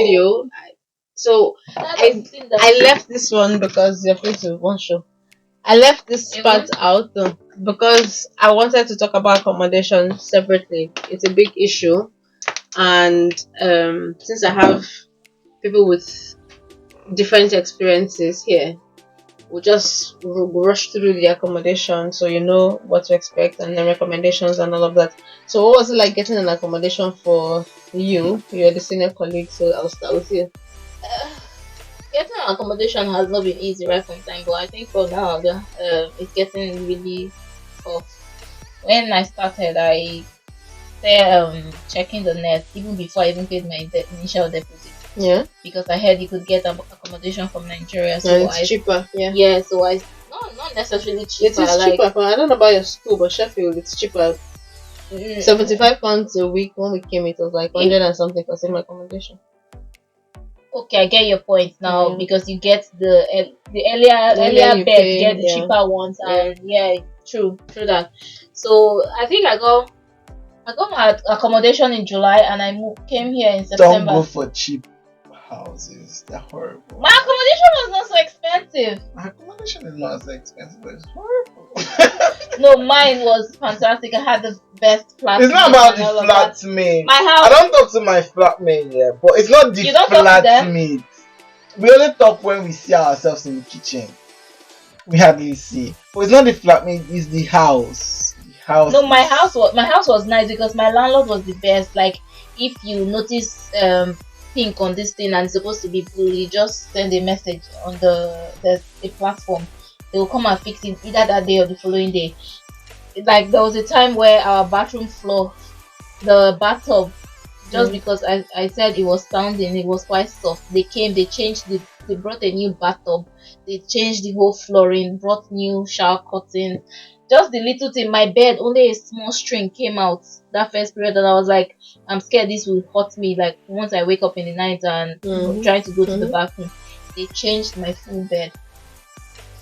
video. So I left this one because you're free to one show. I left this part out because I wanted to talk about accommodation separately. It's a big issue, and since I have people with different experiences here, we'll just rush through the accommodation so you know what to expect and the recommendations and all of that. So, what was it like getting an accommodation for you? You're the senior colleague, so I'll start with you. Getting an accommodation has not been easy right from time, but I think for now, it's getting really tough. When I started, I started checking the net even before I even paid my initial deposit. Yeah, because I heard you could get accommodation from Nigeria, so and it's cheaper. Yeah, so I not necessarily cheaper. It is cheaper. I don't know about your school, but Sheffield it's cheaper. £75 a week. When we came, it was like 100 and something for same accommodation. Okay, I get your point now because you get the earlier bed, you get the cheaper ones, and true that. So I think I got my accommodation in July, and I came here in September. Don't go for cheap houses. They're horrible. My accommodation was not so expensive. My accommodation is not so expensive, but it's horrible. No, mine was fantastic. I had the best flatmate. It's not about the flatmate. My house. I don't talk to my flatmate yet, but it's not the flatmate. We only talk when we see ourselves in the kitchen. We hardly see. But it's not the flatmate. It's the house. No, my house was nice because my landlord was the best. Like, if you notice pink on this thing and it's supposed to be blue, you just send a message on the platform. They will come and fix it either that day or the following day. Like, there was a time where our bathroom floor, the bathtub, just because I said it was sounding, it was quite soft. They brought a new bathtub, they changed the whole flooring, brought new shower curtain. Just the little thing. My bed, only a small string came out that first period, and I was like, I'm scared this will hurt me. Like, once I wake up in the night and trying to go to the bathroom, they changed my full bed.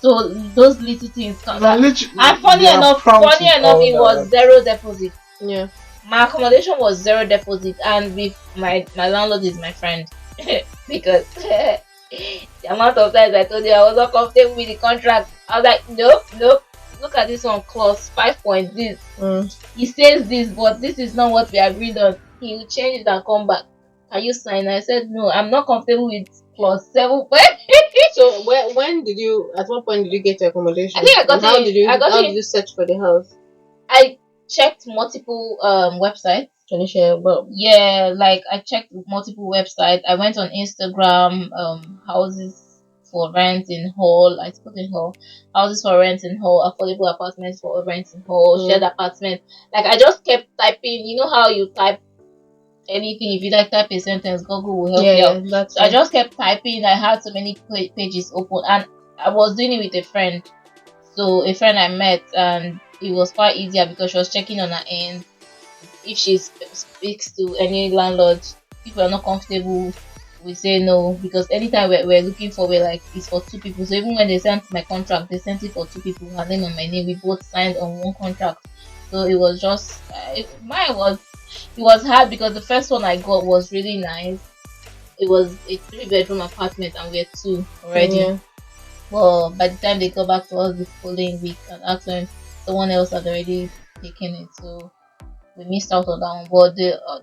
So those little things come out. And funny enough, it was zero deposit. Yeah, my accommodation was zero deposit, and with my landlord is my friend because the amount of times I told you I was not comfortable with the contract. I was like, nope. Look at this one, clause 5 point this. He says this, but this is not what we agreed on. He will change it and come back. Can you sign? I said no, I'm not comfortable with clause 7. So when did you? At what point did you get your accommodation? I think I got How did you search for the house? I checked multiple websites. Can you share? Well, yeah, like I checked multiple websites. I went on Instagram, houses for rent in Hull. I put in Hull, houses for rent in Hull, affordable apartments for rent in Hull, shared apartment. Like, I just kept typing. You know how you type anything, if you like type a sentence, Google will help you out. So I just kept typing. I had so many pages open, and I was doing it with a friend. So a friend I met, and it was quite easier because she was checking on her end. If she speaks to any landlord, if we're not comfortable, we say no, because anytime we're looking for, we're like, it's for 2 people. So even when they sent my contract, they sent it for 2 people, her name and my name. We both signed on one contract. So it was just it was hard because the first one I got was really nice. It was a 3-bedroom apartment, and we're 2 already. Well, by the time they got back to us the following week, and that's when someone else had already taken it, so we missed out on that one. But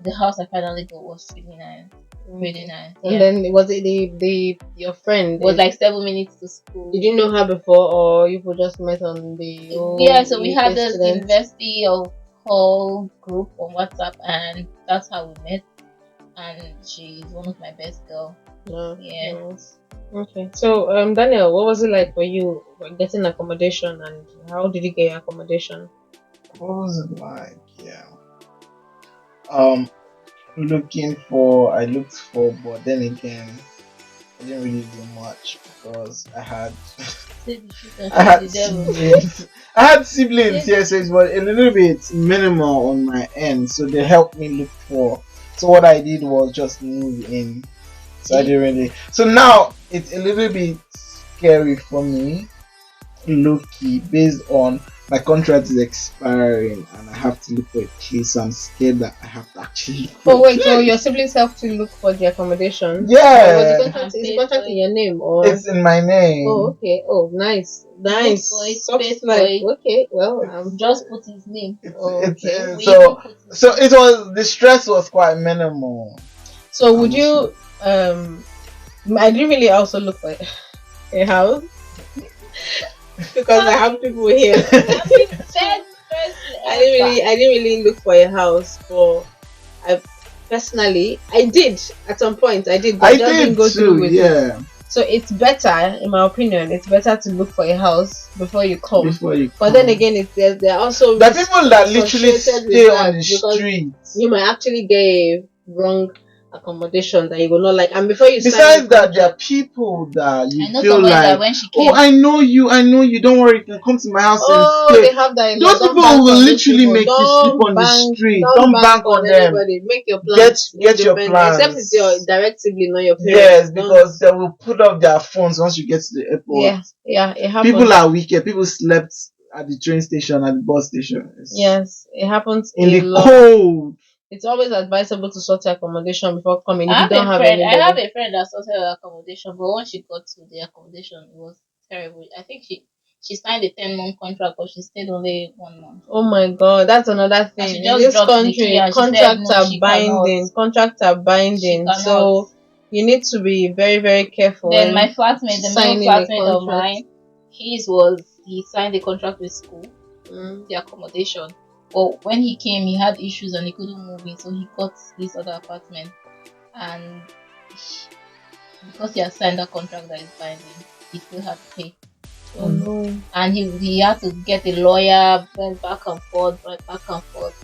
the house I finally got was really nice. Really nice. And then was it your friend? It was like 7 minutes to school. Did you know her before, or you just met on the? So we had this University of Hull group on WhatsApp, and that's how we met. And she's one of my best girls. Nice. Okay. So Daniel, what was it like for you getting accommodation, and how did you get your accommodation? What was it like? I looked for, but then again, I didn't really do much because I had siblings. I had siblings, yes, so it was a little bit minimal on my end, so they helped me look for. So what I did was just move in. So I didn't really. So now it's a little bit scary for me low key based on my contract is expiring and I have to look for a place. So I'm scared that I have to actually look for Oh a wait, so place. your siblings have to look for the accommodation? Was the Yeah, contract is the contract in your name or? it's in my Oh, name. okay. Oh, nice, nice. For it, Soft paid for life. it. Okay, well, Just put his name. okay. We even So put his so name. it was the stress was quite minimal. So would I'm you? I didn't really also look for a house because I have people here. I've been said first ever. I didn't really look for a house, but I personally, I did at some point. I did, but I I just didn't did go through too, with it. yeah. So it's better, in my opinion, it's better to look for a house before you come. Before you But then again, there are also the risks people that literally associated stay with on that the because streets. you might actually get a wrong accommodation that you will not like. And before you sign Besides the that, there are contract, people that you I know feel somebody that like, when she oh, came, I know you, don't worry, you can come to my house and oh, stay. they have that a lot. Those Don't people bank will on those literally people. make you sleep on the street. Don't Don't bank bank on on them. anybody. Make your plans Get your independent, except it's your plans. direct sibling, not your parents. Yes, because they will put up their phones once you get to the airport. Yeah, it happens. People are wicked. People slept at the train station, at the bus station. Yes, it happens In a the lot. cold. It's always advisable to sort your accommodation before coming if I you have don't a have friend. I anybody. have a friend that sorted her accommodation, but when she got to the accommodation, it was terrible. I think she signed a 10-month contract, but she stayed only 1 month. Oh my god, that's another And thing. she In just this dropped the key country, and she said contracts no, are she cannot. binding. Contracts are She binding. cannot. So you need to be very, very careful Then my when flatmate, the male signing a flatmate of contract. mine, he signed a contract with school, Mm. the accommodation. But when he came, he had issues and he couldn't move in, so he got this other apartment. And because he had signed a contract that is binding, he still had to pay. Oh no. And he had to get a lawyer, went back and forth, went back and forth.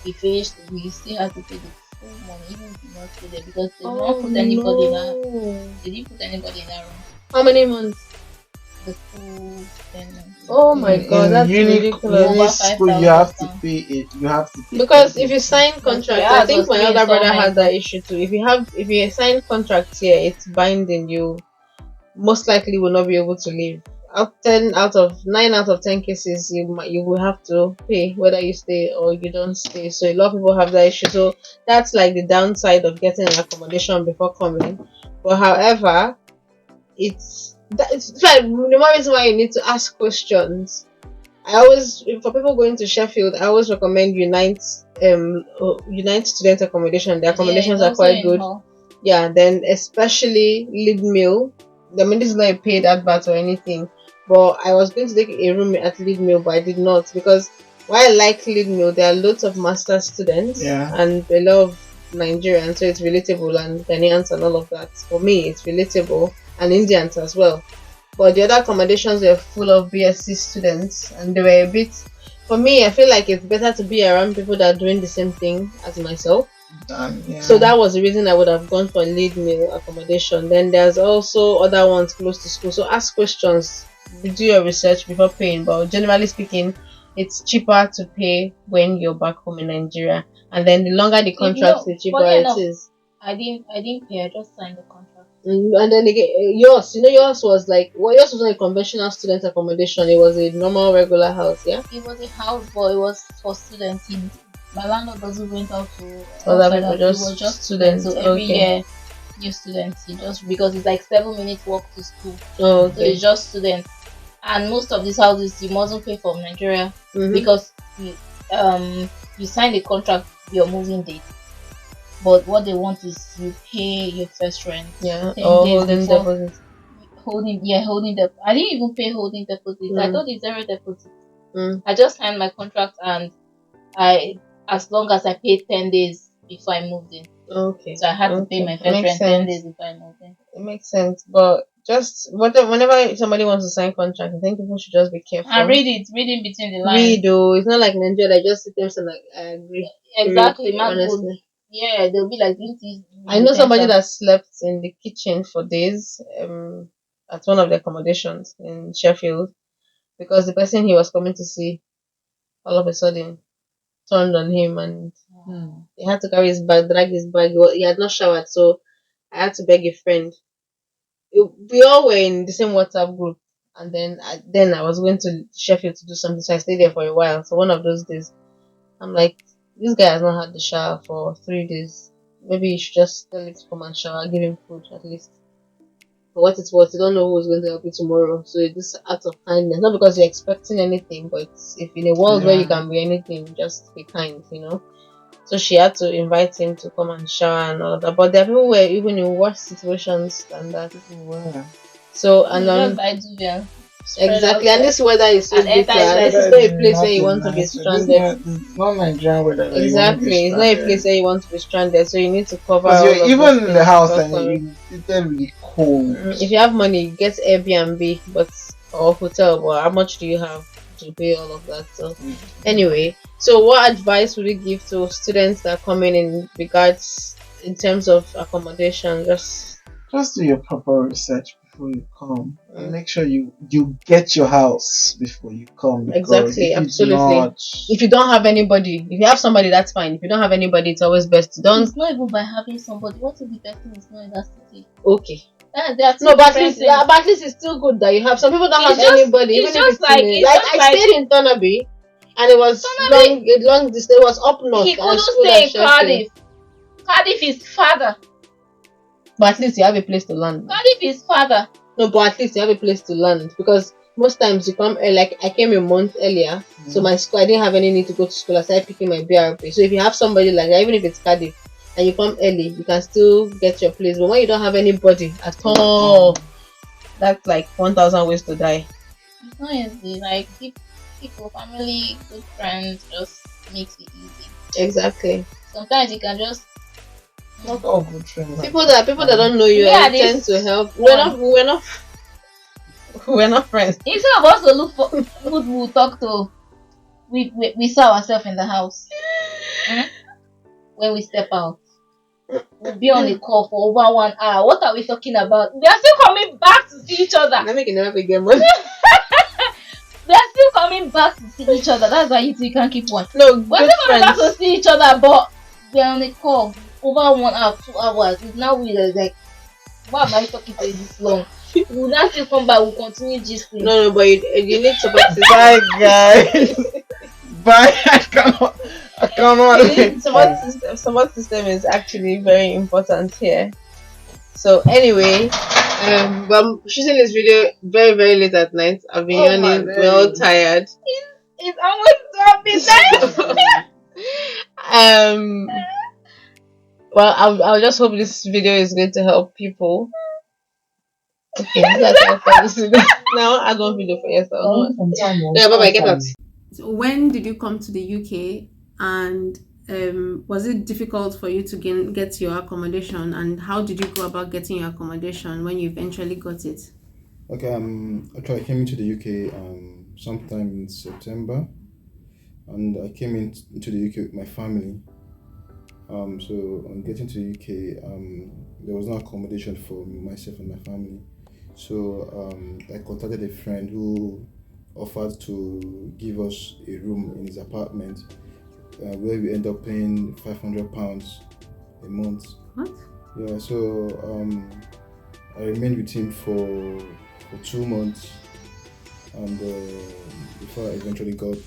He finished, we still had to pay the full money, even if he did not stay there because they did not put anybody in that. no. They didn't put anybody in that room. How many months? The full 10 months. Oh my god, that's ridiculous. Over School, you 5,000 have to pounds. pay it. You have to pay Because if everything. you sign contracts, I ours think was my 3 elder brother had installments. that issue too. If you sign contracts here, it's binding. You most likely will not be able to leave. Out of 9 out of 10 cases, you will have to pay whether you stay or you don't stay. So a lot of people have that issue. So that's like the downside of getting an accommodation before coming. But however, it's like the more reason why you need to ask questions. I always, for people going to Sheffield, I always recommend Unite student accommodation. The accommodations are quite good. Yeah, then especially lead meal. I mean, this is not a paid advert or anything, but I was going to take a room at lead meal, but I did not because while I like lead meal, there are lots of master students and a lot of Nigerians, so it's relatable, and Ghanaians and all of that. For me, it's relatable, and Indians as well. But the other accommodations were full of BSc students, and they were a bit. For me, I feel like it's better to be around people that are doing the same thing as myself. So that was the reason I would have gone for lead meal accommodation. Then there's also other ones close to school. So ask questions, do your research before paying. But generally speaking, it's cheaper to pay when you're back home in Nigeria. And then the longer the contract, the cheaper it is. I didn't pay. I just signed the contract. And then again, yours was like, well, yours was not a conventional student accommodation. It was a normal regular house, yeah. It was a house, but it was for students. My landlord doesn't rent out to other people, it was just students. So every year, new students. He just because it's like 7 minutes walk to school. Oh, okay. So it's just students. And most of these houses you mustn't pay from Nigeria because you sign the contract your moving date. But what they want is you pay your first rent. Yeah, or holding deposit. Holding deposit. I didn't even pay holding deposit. I thought it's zero deposit. I just signed my contract and as long as I paid 10 days before I moved in. Okay. So I had to pay my first rent 10 days before I moved in. It makes sense, but just whenever somebody wants to sign contract, I think people should just be careful and read in between the lines. Read, though. It's not like Nigeria. They just sit there and like, I agree. Exactly, honestly. Yeah, they'll be like, I know somebody that slept in the kitchen for days at one of the accommodations in Sheffield because the person he was coming to see all of a sudden turned on him and he had to carry his bag, drag his bag. He had not showered, so I had to beg a friend. We all were in the same WhatsApp group, and then I was going to Sheffield to do something, so I stayed there for a while. So one of those days, I'm like, this guy has not had the shower for 3 days. Maybe you should just tell him to come and shower, give him food at least. For what it's worth, you don't know who's going to help you tomorrow. So it's this act of kindness, not because you're expecting anything, but if in a world where you can be anything, just be kind, you know. So she had to invite him to come and shower and all of that. But there are people where even in worse situations than that. So and just buy duvet. exactly, and this weather is so And enter bitter. This is inside. not a place where you want to be stranded. It's not Nigerian weather that you want to be Exactly, it's not a stranded. place where you want to be stranded. So you need to cover Because all you're of even those in the things house before and coming. it's still really cold. If you have money, get Airbnb, but or hotel. But how much do you have to pay all of that? So anyway, so what advice would you give to students that come in regards in terms of accommodation? Just do your proper research before you come, and make sure you get your house before you come. Because exactly, if you do absolutely. not, If you don't have anybody, if you have somebody, that's fine. If you don't have anybody, it's always best to don't. It's not even by having somebody. What if the person is not in that city? Okay. No, but at least it's still good that you have. Some people don't have anybody, even if it's I stayed in Thornaby, and it was long distance. It was up north. He couldn't stay in Cardiff. Cardiff is farther. But at least you have a place to land. Cardiff is farther. No, but at least you have a place to land, because most times you come like I came a month earlier, so my school I didn't have any need to go to school. I started picking my BRP. So if you have somebody like that, even if it's Cardiff, and you come early, you can still get your place. But when you don't have anybody at all, that's like 1,000 ways to die. It's not easy. Like people, family, good friends just makes it easy. Exactly. Sometimes you can just not all good friends. People that don't know you tend to help. We're not friends. Instead of us to look for who we'll talk to, we saw ourselves in the house. When we step out, we'll be on the call for over 1 hour. What are we talking about? We are still coming back to see each other. I make it never begin. We are still coming back to see each other. That's why you can't keep one. No, we're still coming back to see each other, but we're on the call over 1 hour, 2 hours. It's now we're like, why am I talking to you this long? We'll not still come back. We'll continue gisting. No, but you need support system. Bye, guys. Bye. I cannot. Support system is actually very important here. So anyway, I'm shooting this video very, very late at night. I've been yawning. We're all tired. It's almost 12 midnight. Well, I'll just hope this video is going to help people. Okay, that's all for this video. Now add one video for yourself. Yeah, bye-bye, get out. So when did you come to the UK, and was it difficult for you to get your accommodation, and how did you go about getting your accommodation when you eventually got it? Okay, actually I came into the UK sometime in September, and I came into the UK with my family. So on getting to the UK, there was no accommodation for myself and my family. So I contacted a friend who offered to give us a room in his apartment, where we end up paying £500 a month. What? Yeah. So I remained with him for 2 months, and before I eventually got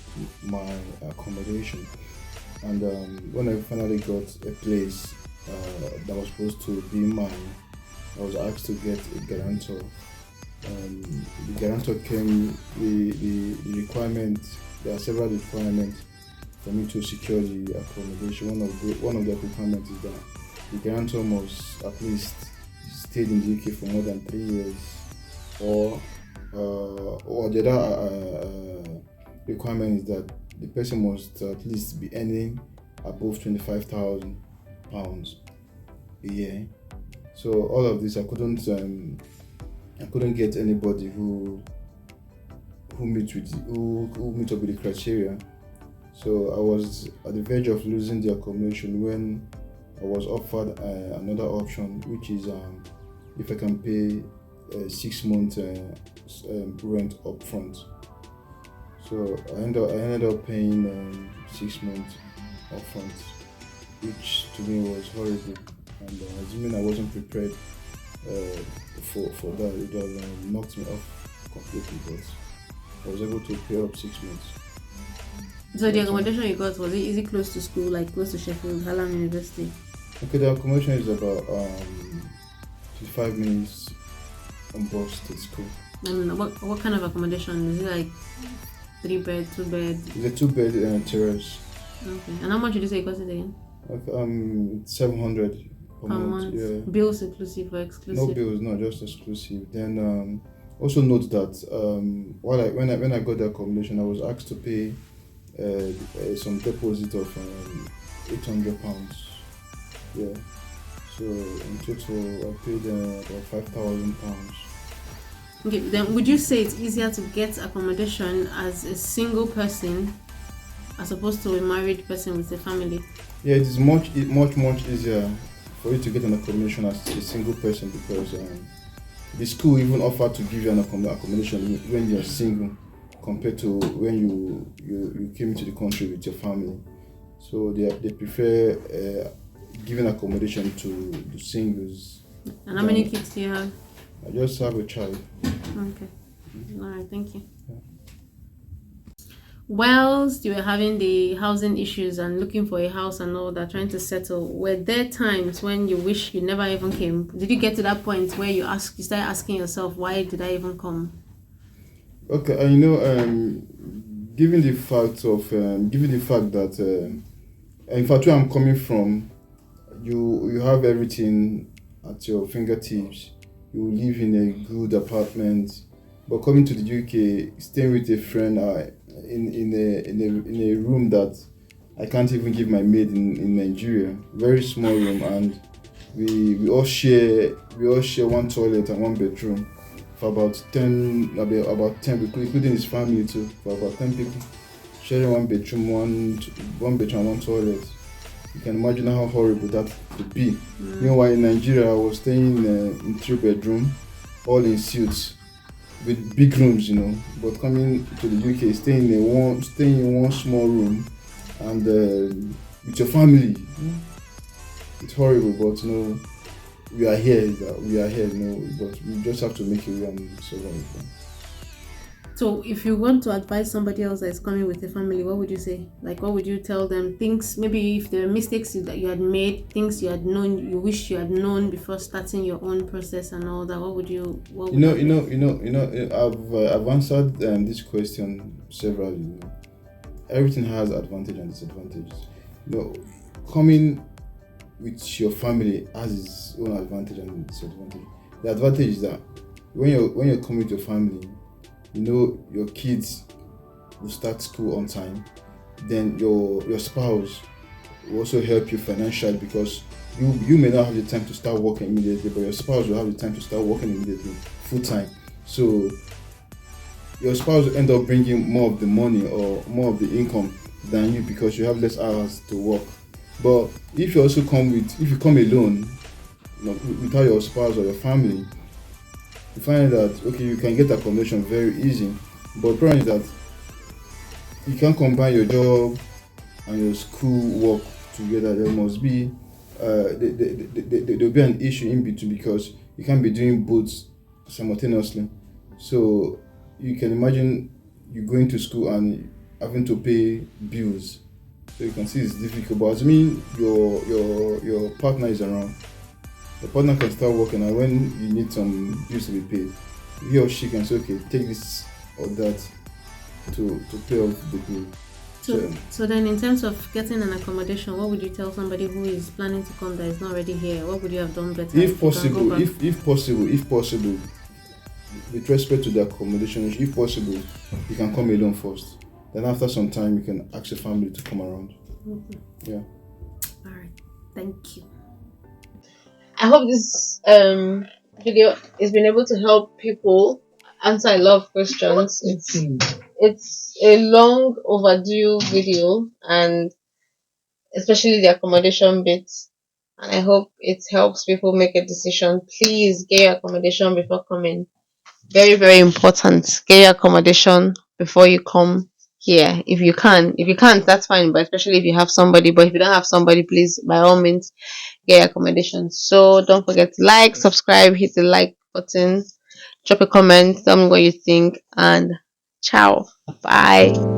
my accommodation. And when I finally got a place that was supposed to be mine, I was asked to get a guarantor. The guarantor came, the requirement, there are several requirements for me to secure the accommodation. One of the requirements is that the guarantor must at least stayed in the UK for more than 3 years, or the other requirement is that the person must at least be earning above £25,000 a year. So all of this, I couldn't get anybody who meet up with the criteria. So I was at the verge of losing the accommodation when I was offered another option, which is if I can pay 6 months rent up front. So I ended up paying 6 months upfront, which to me was horrible, and assuming I wasn't prepared for that, it knocked me off completely, but I was able to pay up 6 months. So the That's all. accommodation you got, was it easy close to school, like close to Sheffield, Hallam University? Okay, the accommodation is about 5 minutes on bus to school. And what kind of accommodation? Is it like 3 bed, 2 bed? It's a two-bed terrace. Okay. And how much did you say it cost it again? Like 700 per Per month. month? Yeah. Bills inclusive or No exclusive? bills, no, just exclusive. Then also note that when I got the accommodation, I was asked to pay some deposit of £800. Yeah. So in total, I paid about £5,000. Okay, then would you say it's easier to get accommodation as a single person as opposed to a married person with a family? Yeah, it is much easier for you to get an accommodation as a single person because the school even offered to give you an accommodation when you're single compared to when you came into the country with your family. So they prefer giving accommodation to the singles. And how many kids do you have? I just have a child. Okay. Alright, thank you. Whilst you were having the housing issues and looking for a house and all that, trying to settle, were there times when you wish you never even came? Did you get to that point where you start asking yourself, why did I even come? Okay, given the fact that in fact where I'm coming from, you have everything at your fingertips. You live in a good apartment, but coming to the UK, staying with a friend in a room that I can't even give my maid in Nigeria. Very small room, and we all share one toilet and one bedroom for about 10, including his family too, for about 10 people sharing one bedroom, one bedroom and one toilet. You can imagine how horrible that could be. Meanwhile, in Nigeria, I was staying in 3 bedroom, all in suites, with big rooms, But coming to the UK, staying in one small room, and with your family, it's horrible. But we are here. But we just have to make it way and survive. So if you want to advise somebody else that is coming with a family, what would you say? Like, what would you tell them? Things, maybe if there are mistakes that you had made, things you had known, you wish you had known before starting your own process and all that. What would you? I've answered this question severally. Everything has advantage and disadvantages. Coming with your family has its own advantage and disadvantage. The advantage is that when you're coming with your family, your kids will start school on time. Then your spouse will also help you financially because you may not have the time to start working immediately, but your spouse will have the time to start working immediately, full time. So your spouse will end up bringing more of the money or more of the income than you because you have less hours to work. But if you come alone, without your spouse or your family, you find that okay, you can get accommodation very easy. But the problem is that you can't combine your job and your school work together. There must be there'll be an issue in between because you can't be doing both simultaneously. So you can imagine you going to school and having to pay bills. So you can see it's difficult. But as mean your partner is around, the partner can start working, and when you need some bills to be paid, he or she can say, okay, take this or that to pay off the bill. So then, in terms of getting an accommodation, what would you tell somebody who is planning to come that is not already here? What would you have done better? If possible, if possible, with respect to the accommodation, if possible, you can come alone first. Then after some time, you can ask your family to come around. Mm-hmm. Yeah. All right. Thank you. I hope this video has been able to help people answer a lot of questions. It's a long overdue video, and especially the accommodation bit. And I hope it helps people make a decision. Please get your accommodation before coming. Very, very important. Get your accommodation before you come here. If you can. If you can't, that's fine. But especially if you have somebody. But if you don't have somebody, please, by all means, get your accommodation. So don't forget to like, subscribe, hit the like button. Drop a comment, tell me what you think, and ciao. Bye.